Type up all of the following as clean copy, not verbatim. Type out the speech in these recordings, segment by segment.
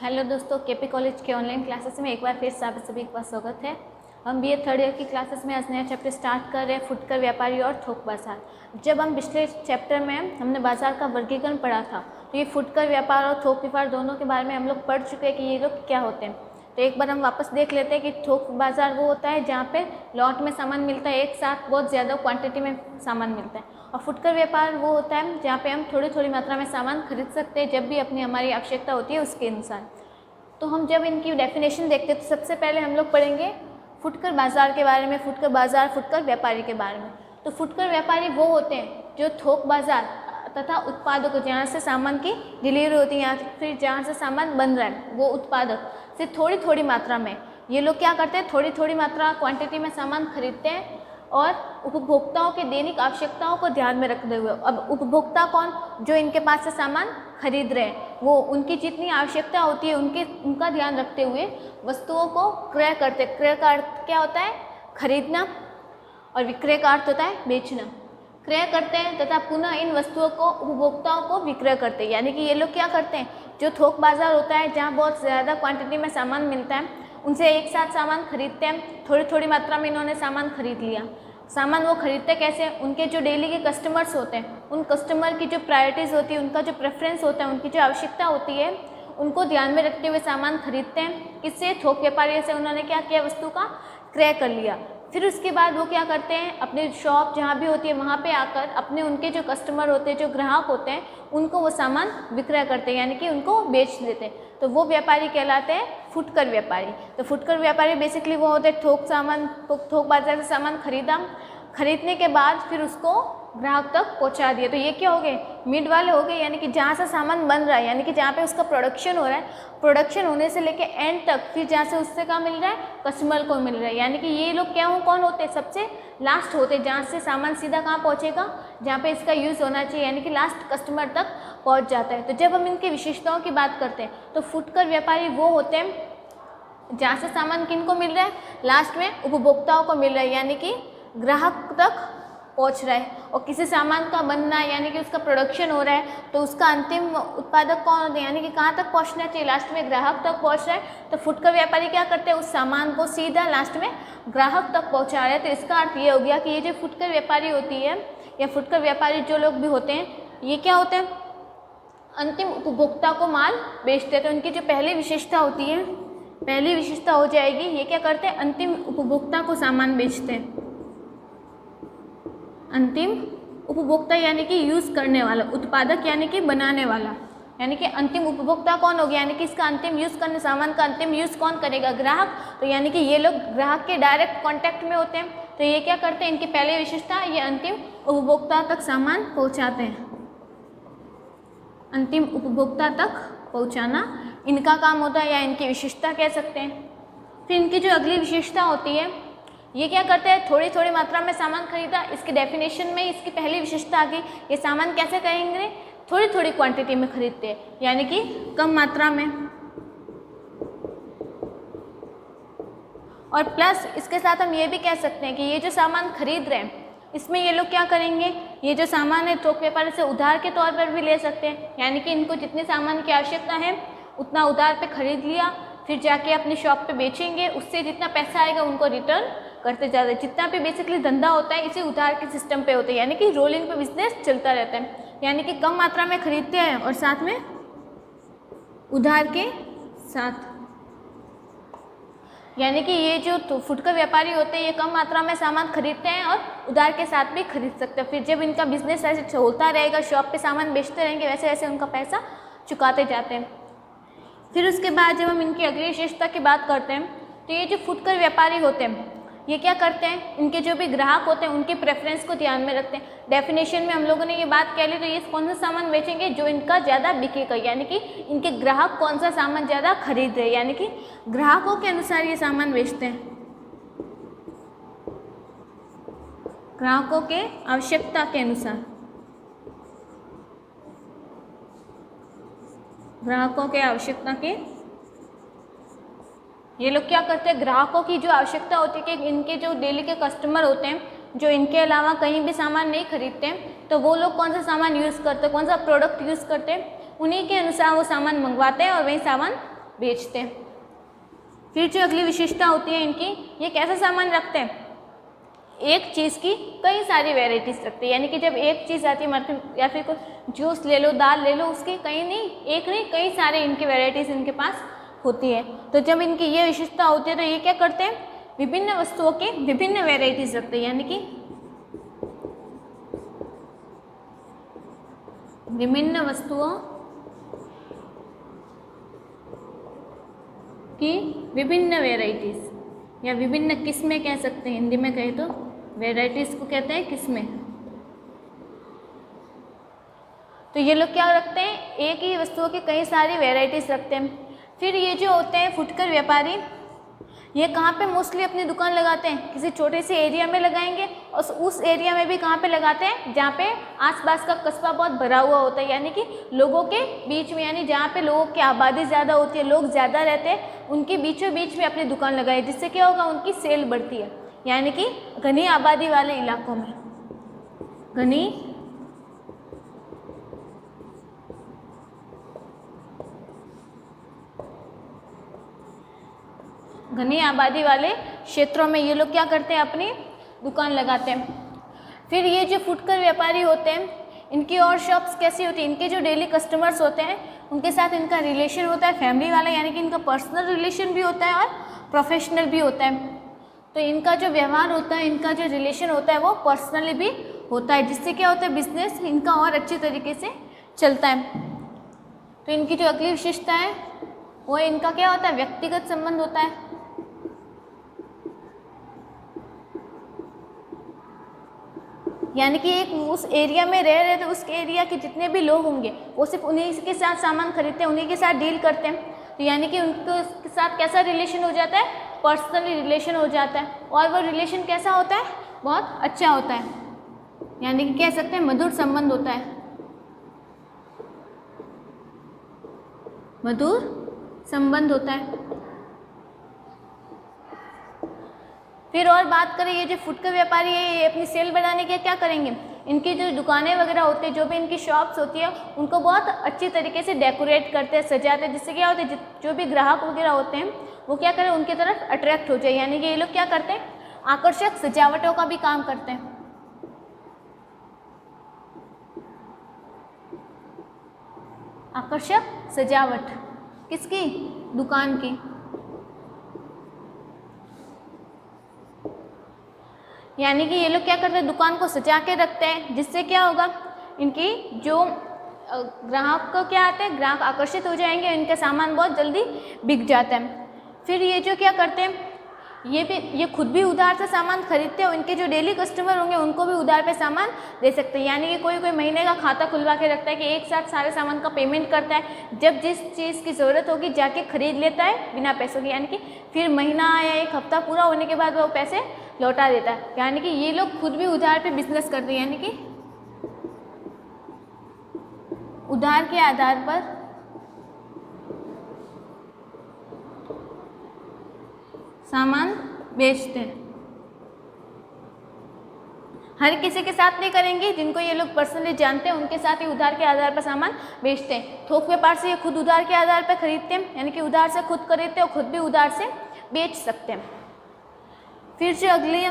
Hello दोस्तों, KP college के online classes में एक बार फिर से आप सभी का स्वागत है। हम बीए थर्ड ईयर की क्लासेस में आज नया चैप्टर स्टार्ट कर रहे हैं, फुटकर व्यापारी और थोक बाजार। जब हम पिछले चैप्टर में हमने बाजार का वर्गीकरण पढ़ा था, तो ये फुटकर व्यापार और थोक व्यापार दोनों के बारे में हम लोग पढ़ चुके हैं कि ये लोग क्या होते हैं। तो एक बार हम वापस देख लेते हैं कि थोक बाजार वो होता है जहाँ पे लॉट में सामान मिलता है, एक साथ बहुत ज़्यादा क्वांटिटी में सामान मिलता है। और फुटकर व्यापार वो होता है जहाँ पे हम थोड़ी थोड़ी मात्रा में सामान खरीद सकते हैं जब भी अपनी हमारी आवश्यकता होती है उसके अनुसार। तो हम जब इनकी डेफिनेशन देखते हैं तो सबसे पहले हम लोग पढ़ेंगे फुटकर बाजार के बारे में, फुटकर बाजार, फुटकर व्यापारी के बारे में। तो फुटकर व्यापारी वो होते हैं जो थोक बाजार तथा उत्पादकों जहाँ से सामान की डिलीवरी होती है या फिर जहाँ से सामान बन रहा है वो उत्पादक से थोड़ी थोड़ी मात्रा में ये लोग क्या करते हैं, थोड़ी थोड़ी मात्रा क्वांटिटी में सामान खरीदते हैं और उपभोक्ताओं के दैनिक आवश्यकताओं को ध्यान में रखते हुए। अब उपभोक्ता कौन, जो इनके पास से सामान खरीद रहे हैं, वो उनकी जितनी आवश्यकता होती है उनका ध्यान रखते हुए वस्तुओं को क्रय करते। क्रय का अर्थ क्या होता है, खरीदना, और विक्रय का अर्थ होता है बेचना। क्रय करते हैं तथा पुनः इन वस्तुओं को उपभोक्ताओं को विक्रय करते हैं। यानी कि ये लोग क्या करते हैं, जो थोक बाजार होता है जहाँ बहुत ज़्यादा क्वांटिटी में सामान मिलता है उनसे एक साथ सामान खरीदते हैं। थोड़ी थोड़ी मात्रा में इन्होंने सामान खरीद लिया। सामान वो खरीदते कैसे, उनके जो डेली के कस्टमर्स होते हैं उन कस्टमर की जो प्रायोरिटीज़ होती है, उनका जो प्रेफरेंस होता है, उनकी जो आवश्यकता होती है उनको ध्यान में रखते हुए सामान खरीदते हैं। किससे, थोक व्यापारी से उन्होंने क्या किया, वस्तु का क्रय कर लिया। फिर उसके बाद वो क्या करते हैं, अपने शॉप जहाँ भी होती है वहाँ पे आकर अपने उनके जो कस्टमर होते हैं, जो ग्राहक होते हैं, उनको वो सामान विक्रय करते हैं, यानी कि उनको बेच देते हैं। तो वो व्यापारी कहलाते हैं फुटकर व्यापारी। तो फुटकर व्यापारी बेसिकली वो होते हैं थोक बाजार से सामान खरीदने के बाद फिर उसको ग्राहक तक पहुंचा दिया। तो ये क्या हो गए, मिड वाले हो गए, यानी कि जहाँ से सामान बन रहा है, यानी कि जहाँ पे उसका प्रोडक्शन हो रहा है, प्रोडक्शन होने से लेके एंड तक, फिर जहाँ से उससे क्या मिल रहा है, कस्टमर को मिल रहा है। यानी कि ये लोग क्या कौन होते हैं, सबसे लास्ट होते हैं, जहाँ से सामान सीधा कहाँ पहुँचेगा, जहाँ पे इसका यूज़ होना चाहिए, यानी कि लास्ट कस्टमर तक पहुँच जाता है। तो जब हम इनकी विशेषताओं की बात करते हैं तो फुटकर व्यापारी वो होते हैं जहाँ से सामान किनको मिल रहा है, लास्ट में उपभोक्ताओं को मिल रहा है, यानी कि ग्राहक तक पहुंच रहा है। और किसी सामान का बनना यानी कि उसका प्रोडक्शन हो रहा है तो उसका अंतिम उत्पादक कौन होता है, यानी कि कहाँ तक पहुंचना चाहिए, लास्ट में ग्राहक तक पहुंच रहा है। तो फुटकर व्यापारी क्या करते हैं, उस सामान को सीधा लास्ट में ग्राहक तक पहुंचा रहे हैं। तो इसका अर्थ ये हो गया कि ये जो फुटकर व्यापारी होती है या फुटकर व्यापारी जो लोग भी होते हैं, ये क्या होते हैं, अंतिम उपभोक्ता को माल बेचते हैं। तो उनकी जो पहली विशेषता होती है, पहली विशेषता हो जाएगी, ये क्या करते हैं, अंतिम उपभोक्ता को सामान बेचते हैं। अंतिम उपभोक्ता यानी कि यूज़ करने वाला, उत्पादक यानी कि बनाने वाला, यानी कि अंतिम उपभोक्ता कौन हो गया, यानी कि इसका अंतिम यूज़ करने, सामान का अंतिम यूज़ कौन करेगा, ग्राहक। तो यानी कि ये लोग ग्राहक के डायरेक्ट कांटेक्ट में होते हैं। तो ये क्या करते हैं, इनकी पहली विशेषता, ये अंतिम उपभोक्ता तक सामान पहुंचाते हैं। अंतिम उपभोक्ता तक पहुंचाना इनका काम होता है या इनकी विशेषता कह सकते हैं। फिर इनकी जो अगली विशेषता होती है, ये क्या करते हैं, थोड़ी थोड़ी मात्रा में सामान खरीदा। इसके डेफिनेशन में इसकी पहली विशेषता आ गई, ये सामान कैसे करेंगे, थोड़ी थोड़ी क्वांटिटी में खरीदते हैं, यानी कि कम मात्रा में। और प्लस इसके साथ हम ये भी कह सकते हैं कि ये जो सामान खरीद रहे हैं इसमें ये लोग क्या करेंगे, ये जो सामान है थोक व्यापारी से उधार के तौर पर भी ले सकते हैं, यानी कि इनको जितने सामान की आवश्यकता है उतना उधार पे खरीद लिया, फिर जाके अपनी शॉप पे बेचेंगे, उससे जितना पैसा आएगा उनको रिटर्न करते जाते हैं। जितना भी बेसिकली धंधा होता है इसे उधार के सिस्टम पे होता है, यानी कि रोलिंग पे बिजनेस चलता रहता है, यानी कि कम मात्रा में खरीदते हैं और साथ में उधार के साथ। यानी कि ये जो फुटकर व्यापारी होते हैं ये कम मात्रा में सामान खरीदते हैं और उधार के साथ भी खरीद सकते हैं। फिर जब इनका बिजनेस ऐसे चलता रहेगा, शॉप पे सामान बेचते रहेंगे, वैसे वैसे उनका पैसा चुकाते जाते हैं। फिर उसके बाद जब हम इनकी अगली विशेषता की बात करते हैं तो ये जो फुटकर व्यापारी होते हैं ये क्या करते हैं, इनके जो भी ग्राहक होते हैं उनके प्रेफरेंस को ध्यान में रखते हैं। डेफिनेशन में हम लोगों ने ये बात कह ली, तो ये कौन सा सामान बेचेंगे जो इनका ज़्यादा बिकेगा, यानी कि इनके ग्राहक कौन सा सामान ज़्यादा खरीद रहे हैं, यानी कि ग्राहकों के अनुसार ये सामान बेचते हैं, ग्राहकों के आवश्यकता के अनुसार, ग्राहकों के आवश्यकता के। ये लोग क्या करते हैं, ग्राहकों की जो आवश्यकता होती है कि इनके जो डेली के कस्टमर होते हैं जो इनके अलावा कहीं भी सामान नहीं खरीदते हैं, तो वो लोग कौन सा सामान यूज़ करते हैं, कौन सा प्रोडक्ट यूज़ करते हैं, उन्हीं के अनुसार वो सामान मंगवाते हैं और वही सामान बेचते हैं। फिर जो अगली विशेषता होती है इनकी, ये कैसा सामान रखते हैं, एक चीज़ की कई सारी वेराइटीज़ रखते हैं। यानी कि जब एक चीज़ आती है मार्केट, या फिर कोई जूस ले लो, दाल ले लो, उसकी कई नहीं, एक नहीं, कई सारे इनकी वेराइटीज़ इनके पास होती है। तो जब इनकी ये विशेषता होती है तो ये क्या करते हैं, विभिन्न वस्तुओं की विभिन्न वेराइटीज़ रखते हैं। यानी कि विभिन्न वस्तुओं की विभिन्न वेराइटीज़ या विभिन्न किस्में कह सकते हैं, हिंदी में कहे तो वेराइटीज़ को कहते हैं किस्में। तो ये लोग क्या रखते हैं, एक ही वस्तुओं की कई सारी वेराइटीज़ रखते हैं। फिर ये जो होते हैं फुटकर व्यापारी, ये कहाँ पे मोस्टली अपनी दुकान लगाते हैं, किसी छोटे से एरिया में लगाएंगे, और उस एरिया में भी कहाँ पे लगाते हैं, जहाँ पे आसपास का कस्बा बहुत भरा हुआ होता है, यानी कि लोगों के बीच में, यानी जहाँ पे लोगों की आबादी ज़्यादा होती है, लोग ज़्यादा रहते हैं, उनके बीचों बीच में अपनी दुकान लगाए, जिससे क्या होगा, उनकी सेल बढ़ती है। यानी कि घनी आबादी वाले इलाकों में, घनी आबादी वाले क्षेत्रों में ये लोग क्या करते हैं, अपनी दुकान लगाते हैं। फिर ये जो फुटकर व्यापारी होते हैं, इनकी और शॉप्स कैसी होती है, इनके जो डेली कस्टमर्स होते हैं उनके साथ इनका रिलेशन होता है फैमिली वाला, यानी कि इनका पर्सनल रिलेशन भी होता है और प्रोफेशनल भी होता है। तो इनका जो व्यवहार होता है, इनका जो रिलेशन होता है वो पर्सनली भी होता है, जिससे क्या होता है, बिजनेस इनका और अच्छे तरीके से चलता है। तो इनकी जो अगली विशेषता है वो इनका क्या होता है, व्यक्तिगत संबंध होता है। यानी कि एक उस एरिया में रह रहे, तो उस एरिया के जितने भी लोग होंगे वो सिर्फ उन्हीं के साथ सामान खरीदते हैं, उन्हीं के साथ डील करते हैं। तो यानी कि उनके साथ कैसा रिलेशन हो जाता है, पर्सनली रिलेशन हो जाता है, और वो रिलेशन कैसा होता है, बहुत अच्छा होता है। यानी कि कह सकते हैं मधुर संबंध होता है, मधुर संबंध होता है। फिर और बात करें, ये जो फुटकर व्यापारी है, ये अपनी सेल बढ़ाने के क्या करेंगे, इनकी जो दुकानें वगैरह होती है, जो भी इनकी शॉप्स होती है, उनको बहुत अच्छी तरीके से डेकोरेट करते हैं, सजाते हैं, जिससे क्या होता है, जो भी ग्राहक वगैरह होते हैं वो क्या करें, उनकी तरफ अट्रैक्ट हो जाए। यानी कि ये लोग क्या करते हैं, आकर्षक सजावटों का भी काम करते हैं। आकर्षक सजावट किसकी, दुकान की। यानी कि ये लोग क्या करते हैं, दुकान को सजा के रखते हैं, जिससे क्या होगा, इनकी जो ग्राहक को क्या आते हैं, ग्राहक आकर्षित हो जाएंगे, इनका सामान बहुत जल्दी बिक जाता है। फिर ये जो क्या करते हैं, ये खुद भी उधार से सामान खरीदते हैं, और इनके जो डेली कस्टमर होंगे उनको भी उधार पे सामान दे सकते हैं। यानी कि कोई महीने का खाता खुलवा के रखता है कि एक साथ सारे सामान का पेमेंट करता है, जब जिस चीज़ की ज़रूरत होगी जाके खरीद लेता है बिना पैसों के, यानी कि फिर महीना या एक हफ्ता पूरा होने के बाद वो पैसे लौटा देता है। यानी कि ये लोग खुद भी उधार पे बिजनेस करते हैं, यानी कि उधार के आधार पर सामान बेचते हैं। हर किसी के साथ नहीं करेंगे, जिनको ये लोग पर्सनली जानते हैं उनके साथ ही उधार के आधार पर सामान बेचते हैं। थोक व्यापार से ये खुद उधार के आधार पर खरीदते हैं, यानी कि उधार से खुद खरीदते हैं और खुद भी उधार से बेच सकते हैं। फिर जो अगली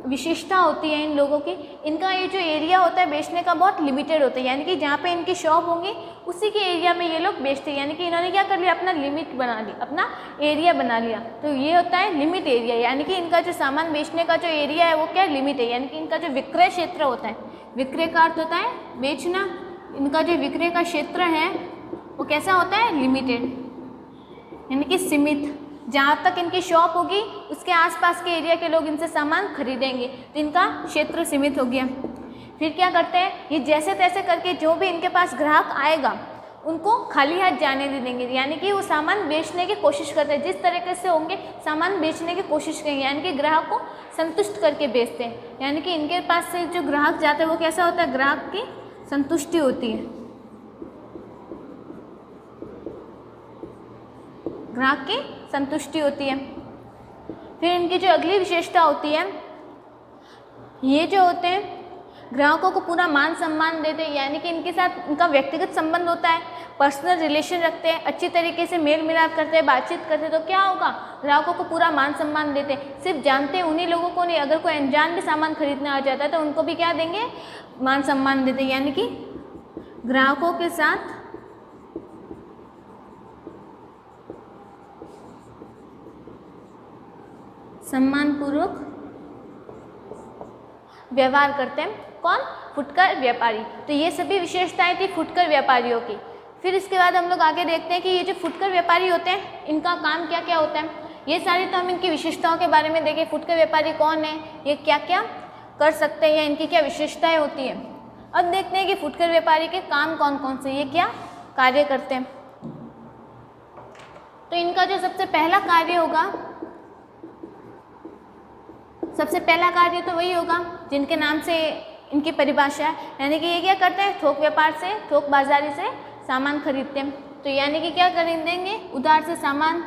विशेषता होती है इन लोगों की, इनका ये जो एरिया होता है बेचने का बहुत लिमिटेड होता है। यानी कि जहाँ पे इनकी शॉप होंगी उसी के एरिया में ये लोग बेचते हैं। यानी कि इन्होंने क्या कर लिया, अपना लिमिट बना लिया, अपना एरिया बना लिया। तो ये होता है लिमिट एरिया, यानी कि इनका जो सामान बेचने का जो एरिया है वो क्या लिमिट है। यानी कि इनका जो विक्रय क्षेत्र होता है, विक्रय का अर्थ होता है बेचना, इनका जो विक्रय का क्षेत्र है वो कैसा होता है, लिमिटेड, यानी कि सीमित। जहाँ तक इनकी शॉप होगी उसके आसपास के एरिया के लोग इनसे सामान खरीदेंगे, तो इनका क्षेत्र सीमित हो गया। फिर क्या करते हैं, ये जैसे तैसे करके जो भी इनके पास ग्राहक आएगा उनको खाली हाथ जाने नहीं देंगे। यानी कि वो सामान बेचने की कोशिश करते हैं, जिस तरीके से होंगे सामान बेचने की कोशिश करेंगे, यानी कि ग्राहक को संतुष्ट करके बेचते हैं। यानी कि इनके पास से जो ग्राहक जाते हैं वो कैसा होता है, ग्राहक की संतुष्टि होती है, ग्राहक की संतुष्टि होती है। फिर इनकी जो अगली विशेषता होती है, ये जो होते हैं ग्राहकों को पूरा मान सम्मान देते हैं, यानी कि इनके साथ इनका व्यक्तिगत संबंध होता है, पर्सनल रिलेशन रखते हैं, अच्छी तरीके से मेल मिलाप करते हैं, बातचीत करते हैं, तो क्या होगा, ग्राहकों को पूरा मान सम्मान देते हैं। सिर्फ जानते हैं उन्हीं लोगों को नहीं, अगर कोई अनजान भी सामान खरीदने आ जाता है तो उनको भी क्या देंगे, मान सम्मान देते हैं। यानी कि ग्राहकों के साथ सम्मानपूर्वक व्यवहार करते हैं। कौन, फुटकर व्यापारी। तो ये सभी विशेषताएं थी फुटकर व्यापारियों की। फिर इसके बाद हम लोग आगे देखते हैं कि ये जो फुटकर व्यापारी होते हैं इनका काम क्या क्या होता है। ये सारी तो हम इनकी विशेषताओं के बारे में देखें, फुटकर व्यापारी कौन है, ये क्या क्या कर सकते हैं या इनकी क्या विशेषताएं होती हैं। अब देखते हैं कि फुटकर व्यापारी के काम कौन कौन से, ये क्या कार्य करते हैं। तो इनका जो सबसे पहला कार्य होगा, सबसे पहला कार्य तो वही होगा जिनके नाम से इनकी परिभाषा है, यानी कि ये क्या करते हैं, थोक व्यापार से, थोक बाजारी से सामान खरीदते हैं। तो यानी कि क्या खरीदेंगे, उधार से सामान,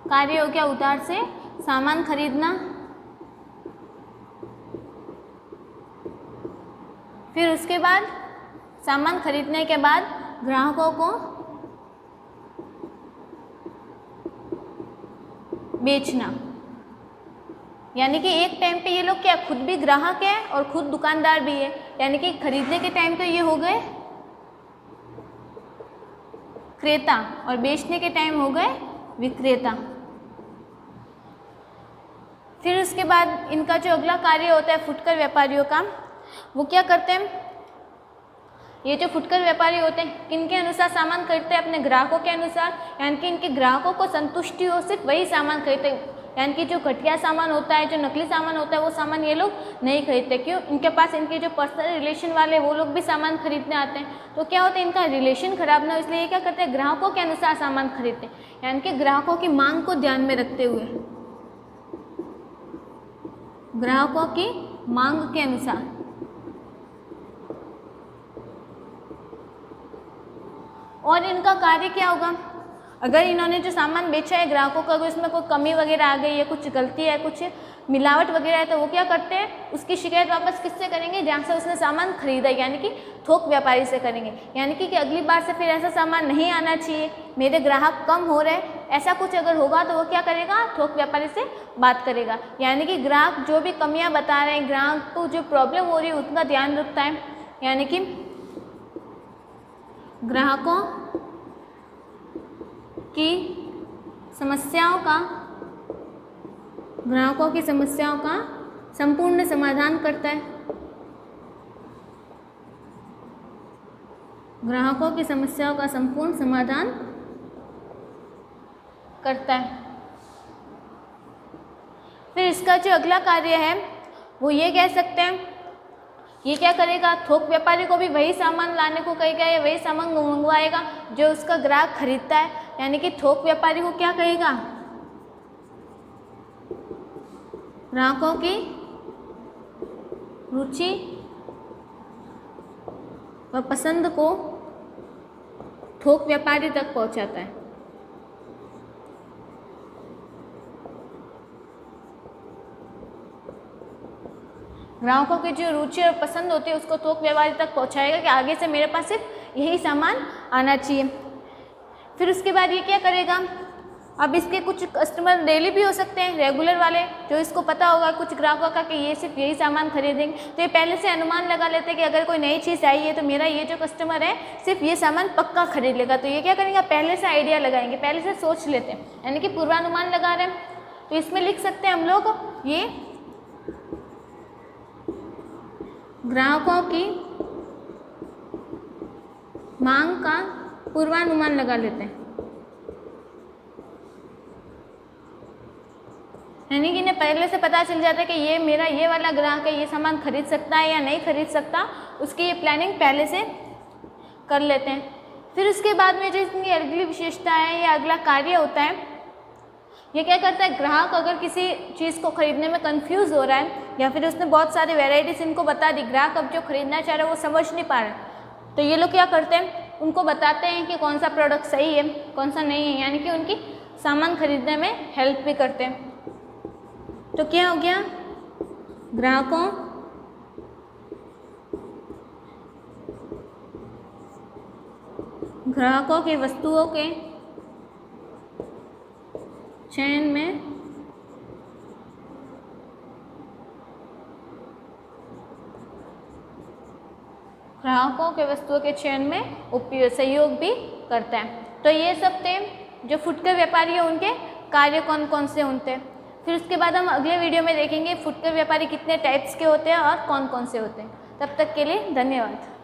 कार्य हो गया उधार से सामान खरीदना। फिर उसके बाद सामान खरीदने के बाद ग्राहकों को बेचना, यानी कि एक टाइम पे ये लोग क्या, खुद भी ग्राहक है और खुद दुकानदार भी है। यानी कि खरीदने के टाइम तो ये हो गए क्रेता और बेचने के टाइम हो गए विक्रेता। फिर उसके बाद इनका जो अगला कार्य होता है फुटकर व्यापारियों का, वो क्या करते हैं, ये जो फुटकर व्यापारी होते हैं किनके अनुसार सामान खरीदते हैं, अपने ग्राहकों के अनुसार, यानी कि इनके ग्राहकों को संतुष्टि हो सिर्फ वही सामान खरीदते हैं। यानी कि जो घटिया सामान होता है, जो नकली सामान होता है, वो सामान ये लोग नहीं खरीदते। क्यों, इनके पास इनके जो पर्सनल रिलेशन वाले वो लोग भी सामान खरीदने आते हैं, तो क्या होता है, इनका रिलेशन खराब ना हो, इसलिए ये क्या करते हैं, ग्राहकों के अनुसार सामान खरीदते हैं। यानी कि ग्राहकों की मांग को ध्यान में रखते हुए, ग्राहकों की मांग के अनुसार। और इनका कार्य क्या होगा, अगर इन्होंने जो सामान बेचा है ग्राहकों का, अगर उसमें कोई कमी वगैरह आ गई है, कुछ गलती है, कुछ मिलावट वगैरह है, तो वो क्या करते हैं, उसकी शिकायत वापस किससे करेंगे, जहाँ से उसने सामान खरीदा, यानी कि थोक व्यापारी से करेंगे। यानी कि अगली बार से फिर ऐसा सामान नहीं आना चाहिए, मेरे ग्राहक कम हो रहे, ऐसा कुछ अगर होगा तो वो क्या करेगा, थोक व्यापारी से बात करेगा। यानी कि ग्राहक जो भी कमियाँ बता रहे हैं, ग्राहक को जो प्रॉब्लम हो रही है उसका ध्यान रखता है। यानी कि ग्राहकों की समस्याओं का, ग्राहकों की समस्याओं का संपूर्ण समाधान करता है, ग्राहकों की समस्याओं का संपूर्ण समाधान करता है। फिर इसका जो अगला कार्य है वो ये कह सकते हैं, ये क्या करेगा, थोक व्यापारी को भी वही सामान लाने को कहेगा या वही सामान मंगवाएगा जो उसका ग्राहक खरीदता है। यानी कि थोक व्यापारी को क्या कहेगा, ग्राहकों की रुचि व पसंद को थोक व्यापारी तक पहुंचाता है। ग्राहकों की जो रुचि और पसंद होती है उसको थोक व्यापारी तक पहुंचाएगा कि आगे से मेरे पास सिर्फ यही सामान आना चाहिए। फिर उसके बाद ये क्या करेगा, अब इसके कुछ कस्टमर डेली भी हो सकते हैं, रेगुलर वाले, जो इसको पता होगा कुछ ग्राहकों का कि ये सिर्फ यही सामान खरीदेंगे, तो ये पहले से अनुमान लगा लेते हैं कि अगर कोई नई चीज़ आई है तो मेरा ये जो कस्टमर है सिर्फ ये सामान पक्का खरीद लेगा। तो ये क्या करेंगे, पहले से आइडिया लगाएंगे, पहले से सोच लेते हैं, यानी कि पूर्वानुमान लगा रहे हैं। तो इसमें लिख सकते हैं हम लोग, ये ग्राहकों की मांग का पूर्वानुमान लगा लेते हैं, यानी कि इन्हें पहले से पता चल जाता है कि ये मेरा ये वाला ग्राहक है, ये सामान खरीद सकता है या नहीं खरीद सकता, उसकी ये प्लानिंग पहले से कर लेते हैं। फिर उसके बाद में जो इसकी अगली विशेषता है या अगला कार्य होता है, ये क्या करता है, ग्राहक अगर किसी चीज़ को खरीदने में कंफ्यूज हो रहा है या फिर उसने बहुत सारी वेराइटीज इनको बता दी, ग्राहक अब जो खरीदना चाह रहा है वो समझ नहीं पा रहा है, तो ये लोग क्या करते हैं, उनको बताते हैं कि कौन सा प्रोडक्ट सही है कौन सा नहीं है, यानी कि उनकी सामान खरीदने में हेल्प भी करते हैं। तो क्या हो गया, ग्राहकों ग्राहकों के वस्तुओं के चयन में सहयोग भी करता है। तो ये सब थे जो फुटकर व्यापारी है उनके कार्य कौन कौन से होते हैं। फिर उसके बाद हम अगले वीडियो में देखेंगे फुटकर व्यापारी कितने टाइप्स के होते हैं और कौन कौन से होते हैं। तब तक के लिए धन्यवाद।